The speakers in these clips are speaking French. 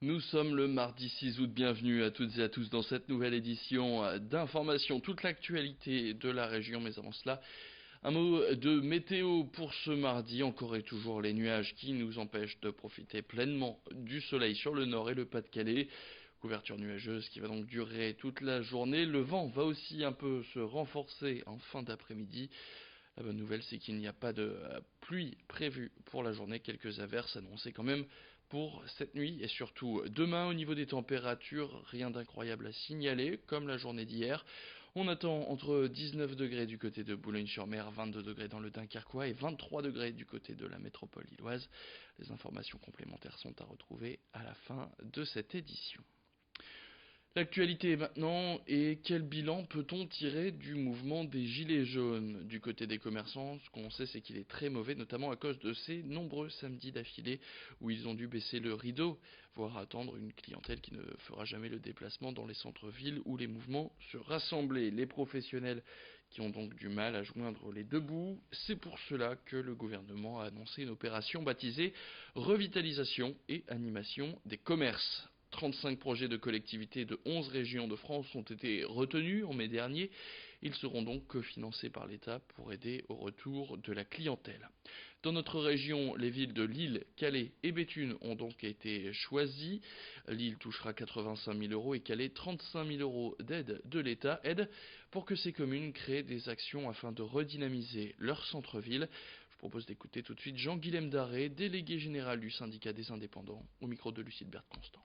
Nous sommes le mardi 6 août, bienvenue à toutes et à tous dans cette nouvelle édition d'information, toute l'actualité de la région, mais avant cela, un mot de météo pour ce mardi, encore et toujours les nuages qui nous empêchent de profiter pleinement du soleil sur le nord et le Pas-de-Calais. Couverture nuageuse qui va donc durer toute la journée, le vent va aussi un peu se renforcer en fin d'après-midi. La bonne nouvelle, c'est qu'il n'y a pas de pluie prévue pour la journée. Quelques averses annoncées quand même pour cette nuit et surtout demain. Au niveau des températures, rien d'incroyable à signaler, comme la journée d'hier. On attend entre 19 degrés du côté de Boulogne-sur-Mer, 22 degrés dans le Dunkerquois et 23 degrés du côté de la métropole lilloise. Les informations complémentaires sont à retrouver à la fin de cette édition. L'actualité maintenant, et quel bilan peut-on tirer du mouvement des Gilets jaunes? Du côté des commerçants, ce qu'on sait c'est qu'il est très mauvais, notamment à cause de ces nombreux samedis d'affilée où ils ont dû baisser le rideau, voire attendre une clientèle qui ne fera jamais le déplacement dans les centres-villes où les mouvements se rassemblaient. Les professionnels qui ont donc du mal à joindre les deux bouts, c'est pour cela que le gouvernement a annoncé une opération baptisée Revitalisation et animation des commerces. 35 projets de collectivités de 11 régions de France ont été retenus en mai dernier. Ils seront donc cofinancés par l'État pour aider au retour de la clientèle. Dans notre région, les villes de Lille, Calais et Béthune ont donc été choisies. Lille touchera 85 000 euros et Calais 35 000 euros d'aide de l'État. Aide pour que ces communes créent des actions afin de redynamiser leur centre-ville. Je propose d'écouter tout de suite Jean-Guilhem Daré, délégué général du syndicat des indépendants, au micro de Lucide Berthe-Constant.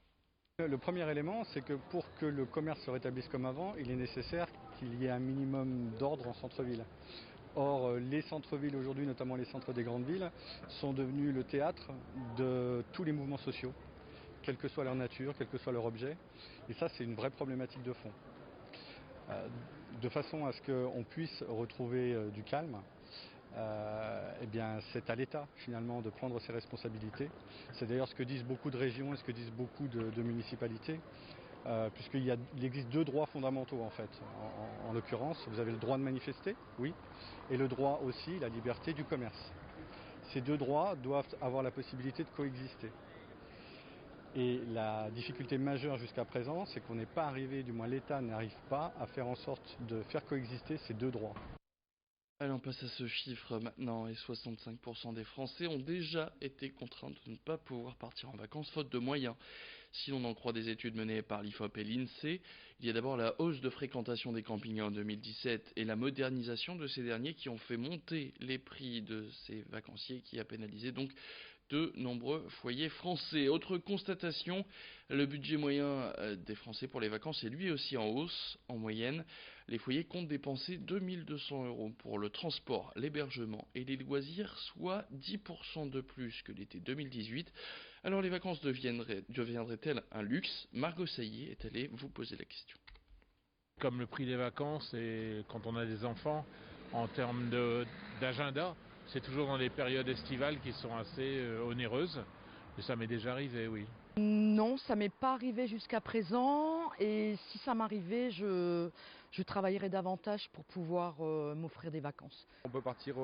Le premier élément, c'est que pour que le commerce se rétablisse comme avant, il est nécessaire qu'il y ait un minimum d'ordre en centre-ville. Or, les centres-villes aujourd'hui, notamment les centres des grandes villes, sont devenus le théâtre de tous les mouvements sociaux, quelle que soit leur nature, quel que soit leur objet. Et ça, c'est une vraie problématique de fond. De façon à ce qu'on puisse retrouver du calme, eh bien, c'est à l'État finalement de prendre ses responsabilités. C'est d'ailleurs ce que disent beaucoup de régions et ce que disent beaucoup de municipalités, puisqu'il existe deux droits fondamentaux en fait. En l'occurrence, vous avez le droit de manifester, oui, et le droit aussi, la liberté du commerce. Ces deux droits doivent avoir la possibilité de coexister. Et la difficulté majeure jusqu'à présent, c'est qu'on n'est pas arrivé, du moins l'État n'arrive pas à faire en sorte de faire coexister ces deux droits. Allez, on passe à ce chiffre maintenant, et 65% des Français ont déjà été contraints de ne pas pouvoir partir en vacances faute de moyens. Si l'on en croit des études menées par l'IFOP et l'INSEE, il y a d'abord la hausse de fréquentation des campings en 2017 et la modernisation de ces derniers qui ont fait monter les prix de ces vacanciers qui a pénalisé donc de nombreux foyers français. Autre constatation, le budget moyen des Français pour les vacances est lui aussi en hausse. En moyenne, les foyers comptent dépenser 2200 euros pour le transport, l'hébergement et les loisirs, soit 10% de plus que l'été 2018. Alors les vacances deviendraient-elles un luxe? Margot Sailly est allée vous poser la question. Comme le prix des vacances et quand on a des enfants, en termes d'agenda, c'est toujours dans les périodes estivales qui sont assez onéreuses. Et ça m'est déjà arrivé, oui. Non, ça m'est pas arrivé jusqu'à présent et si ça m'arrivait, je travaillerais davantage pour pouvoir m'offrir des vacances. On peut partir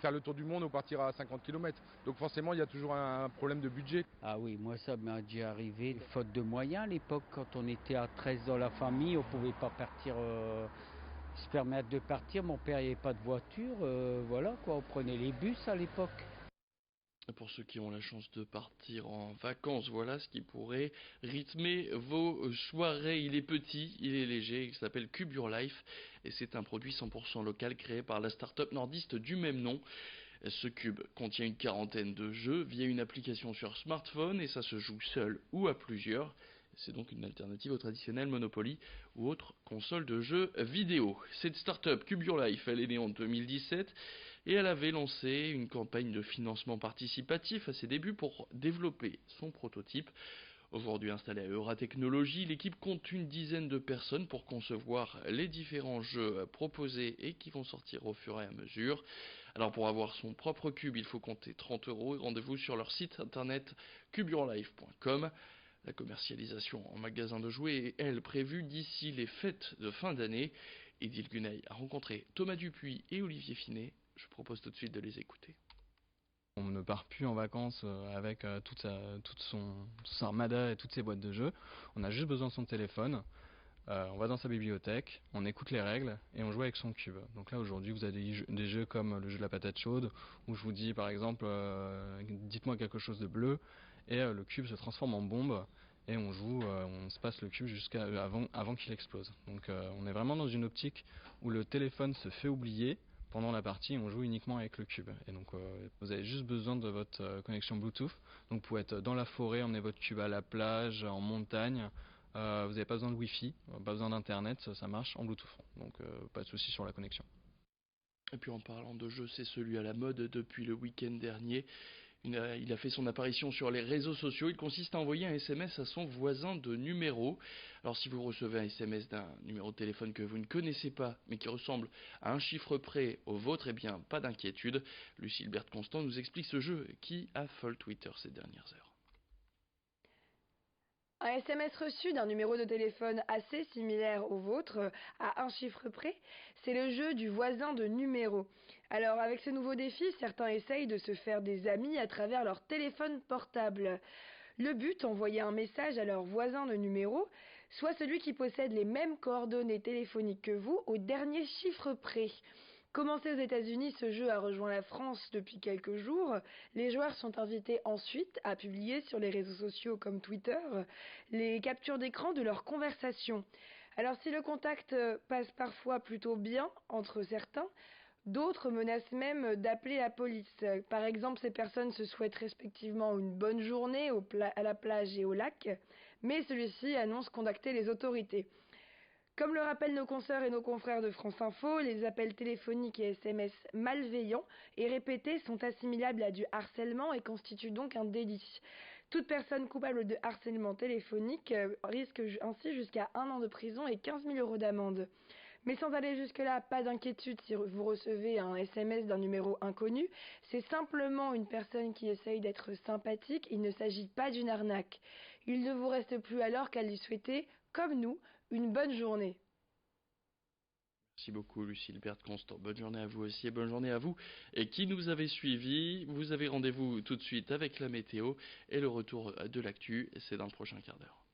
faire le tour du monde ou partir à 50 km. Donc forcément, il y a toujours un problème de budget. Ah oui, moi ça m'est déjà arrivé, faute de moyens à l'époque, quand on était à 13 dans la famille, on pouvait pas partir, se permettre de partir. Mon père n'avait pas de voiture, voilà quoi, on prenait les bus à l'époque. Pour ceux qui ont la chance de partir en vacances, voilà ce qui pourrait rythmer vos soirées. Il est petit, il est léger, il s'appelle Cube Your Life et c'est un produit 100% local créé par la start-up nordiste du même nom. Ce cube contient une quarantaine de jeux via une application sur smartphone et ça se joue seul ou à plusieurs. C'est donc une alternative au traditionnel Monopoly ou autre console de jeux vidéo. Cette start-up Cube Your Life, elle est née en 2017 et elle avait lancé une campagne de financement participatif à ses débuts pour développer son prototype. Aujourd'hui installée à Euratechnologie, l'équipe compte une dizaine de personnes pour concevoir les différents jeux proposés et qui vont sortir au fur et à mesure. Alors pour avoir son propre cube, il faut compter 30 euros et rendez-vous sur leur site internet cubeyourlife.com. La commercialisation en magasin de jouets est, elle, prévue d'ici les fêtes de fin d'année. Edil Gunay a rencontré Thomas Dupuis et Olivier Finet. Je propose tout de suite de les écouter. On ne part plus en vacances avec toute son armada et toutes ses boîtes de jeux. On a juste besoin de son téléphone. On va dans sa bibliothèque, on écoute les règles et on joue avec son cube. Donc là aujourd'hui vous avez des jeux comme le jeu de la patate chaude où je vous dis par exemple dites-moi quelque chose de bleu et le cube se transforme en bombe et on joue, on se passe le cube jusqu'à avant qu'il explose. Donc on est vraiment dans une optique où le téléphone se fait oublier pendant la partie et on joue uniquement avec le cube. Et donc vous avez juste besoin de votre connexion Bluetooth. Donc vous pouvez être dans la forêt, emmener votre cube à la plage, en montagne. Vous n'avez pas besoin de Wi-Fi, pas besoin d'internet, ça marche en Bluetooth. Donc pas de souci sur la connexion. Et puis en parlant de jeu, c'est celui à la mode depuis le week-end dernier. Il a fait son apparition sur les réseaux sociaux. Il consiste à envoyer un SMS à son voisin de numéro. Alors si vous recevez un SMS d'un numéro de téléphone que vous ne connaissez pas, mais qui ressemble à un chiffre près au vôtre, eh bien pas d'inquiétude. Lucille Constant nous explique ce jeu qui affole Twitter ces dernières heures. Un SMS reçu d'un numéro de téléphone assez similaire au vôtre, à un chiffre près, c'est le jeu du voisin de numéro. Alors avec ce nouveau défi, certains essayent de se faire des amis à travers leur téléphone portable. Le but, envoyer un message à leur voisin de numéro, soit celui qui possède les mêmes coordonnées téléphoniques que vous, au dernier chiffre près. Commencé aux États-Unis, ce jeu a rejoint la France depuis quelques jours. Les joueurs sont invités ensuite à publier sur les réseaux sociaux comme Twitter les captures d'écran de leurs conversations. Alors si le contact passe parfois plutôt bien entre certains, d'autres menacent même d'appeler la police. Par exemple, ces personnes se souhaitent respectivement une bonne journée à la plage et au lac, mais celui-ci annonce contacter les autorités. Comme le rappellent nos consoeurs et nos confrères de France Info, les appels téléphoniques et SMS malveillants et répétés sont assimilables à du harcèlement et constituent donc un délit. Toute personne coupable de harcèlement téléphonique risque ainsi jusqu'à 1 an de prison et 15 000 € d'amende. Mais sans aller jusque-là, pas d'inquiétude si vous recevez un SMS d'un numéro inconnu, c'est simplement une personne qui essaye d'être sympathique, il ne s'agit pas d'une arnaque. Il ne vous reste plus alors qu'à lui souhaiter, comme nous, une bonne journée. Merci beaucoup Lucille Constant. Bonne journée à vous aussi et bonne journée à vous. Et qui nous avez suivis, vous avez rendez-vous tout de suite avec la météo et le retour de l'actu, c'est dans le prochain quart d'heure.